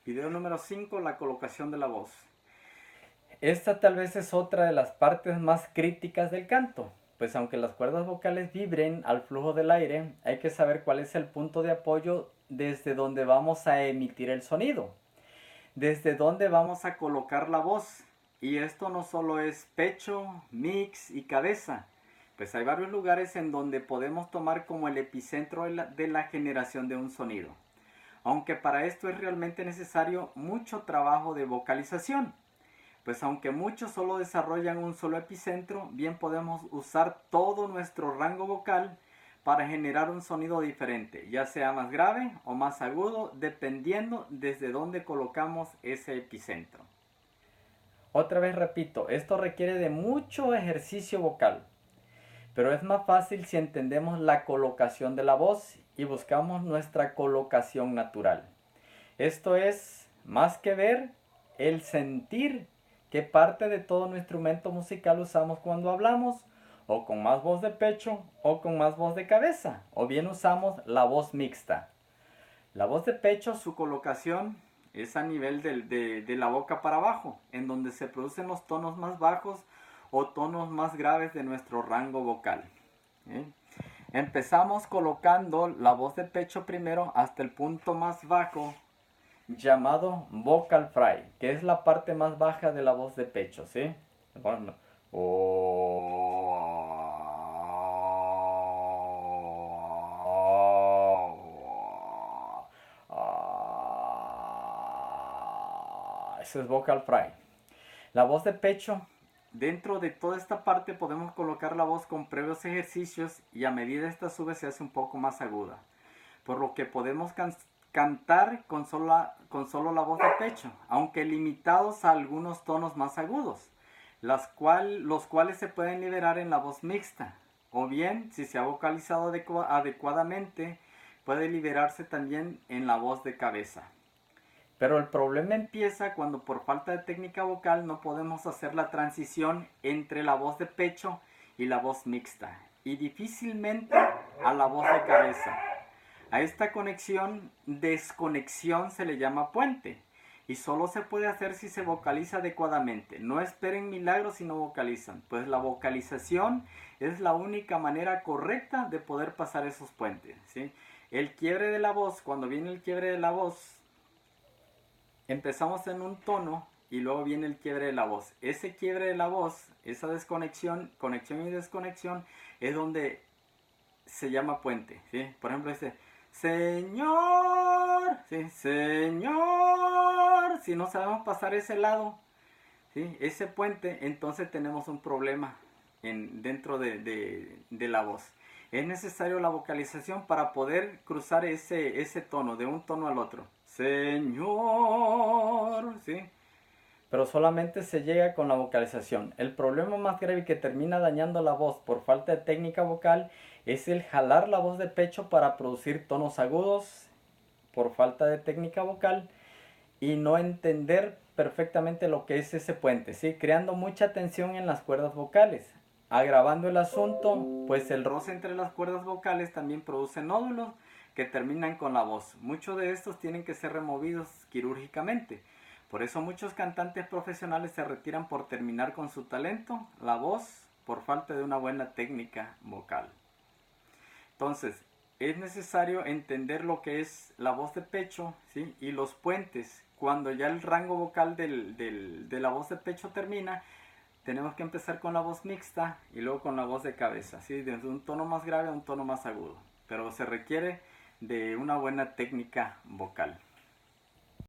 Video número 5, la colocación de la voz. Esta tal vez es otra de las partes más críticas del canto, pues aunque las cuerdas vocales vibren al flujo del aire, hay que saber cuál es el punto de apoyo desde donde vamos a emitir el sonido, Desde dónde vamos a colocar la voz. Y esto no solo es pecho, mix y cabeza, pues hay varios lugares en donde podemos tomar como el epicentro de la generación de un sonido. Aunque para esto es realmente necesario mucho trabajo de vocalización. Pues aunque muchos solo desarrollan un solo epicentro, bien podemos usar todo nuestro rango vocal para generar un sonido diferente, ya sea más grave o más agudo, dependiendo desde dónde colocamos ese epicentro. Otra vez repito, esto requiere de mucho ejercicio vocal, pero es más fácil si entendemos la colocación de la voz y buscamos nuestra colocación natural. Esto es, más que ver, el sentir qué parte de todo nuestro instrumento musical usamos cuando hablamos, o con más voz de pecho o con más voz de cabeza, o bien usamos la voz mixta. La voz de pecho, Su colocación es a nivel de la boca para abajo, en donde se producen los tonos más bajos o tonos más graves de nuestro rango vocal. ¿Eh? Empezamos colocando la voz de pecho primero hasta el punto más bajo, llamado vocal fry, que es la parte más baja de la voz de pecho, ¿sí? Bueno, eso es vocal fry. La voz de pecho, dentro de toda esta parte podemos colocar la voz con previos ejercicios y a medida esta sube se hace un poco más aguda. Por lo que podemos cantar con solo la voz de pecho, aunque limitados a algunos tonos más agudos, los cuales se pueden liberar en la voz mixta. O bien, si se ha vocalizado adecuadamente, puede liberarse también en la voz de cabeza. Pero el problema empieza cuando por falta de técnica vocal no podemos hacer la transición entre la voz de pecho y la voz mixta, y difícilmente a la voz de cabeza. A esta desconexión se le llama puente, y solo se puede hacer si se vocaliza adecuadamente. No esperen milagros si no vocalizan, pues la vocalización es la única manera correcta de poder pasar esos puentes, ¿sí? El quiebre de la voz, cuando viene el quiebre de la voz, empezamos en un tono y luego viene el quiebre de la voz. Ese quiebre de la voz, esa desconexión, conexión y desconexión, es donde se llama puente, ¿sí? Por ejemplo, Señor, ¿sí? Señor. Si no sabemos pasar ese lado, ¿sí? Ese puente, entonces tenemos un problema dentro de la voz. Es necesario la vocalización para poder cruzar ese tono, de un tono al otro. Señor, ¿sí? pero solamente se llega con la vocalización. El problema más grave que termina dañando la voz por falta de técnica vocal es el jalar la voz de pecho para producir tonos agudos por falta de técnica vocal y no entender perfectamente lo que es ese puente, ¿sí? Creando mucha tensión en las cuerdas vocales. Agravando el asunto, pues el roce entre las cuerdas vocales también produce nódulos que terminan con la voz. Muchos de estos tienen que ser removidos quirúrgicamente. Por eso muchos cantantes profesionales se retiran por terminar con su talento, la voz, por falta de una buena técnica vocal. Entonces, es necesario entender lo que es la voz de pecho, ¿sí? Y los puentes. Cuando ya el rango vocal de la voz de pecho termina, tenemos que empezar con la voz mixta y luego con la voz de cabeza, ¿sí? Desde un tono más grave a un tono más agudo. Pero se requiere de una buena técnica vocal.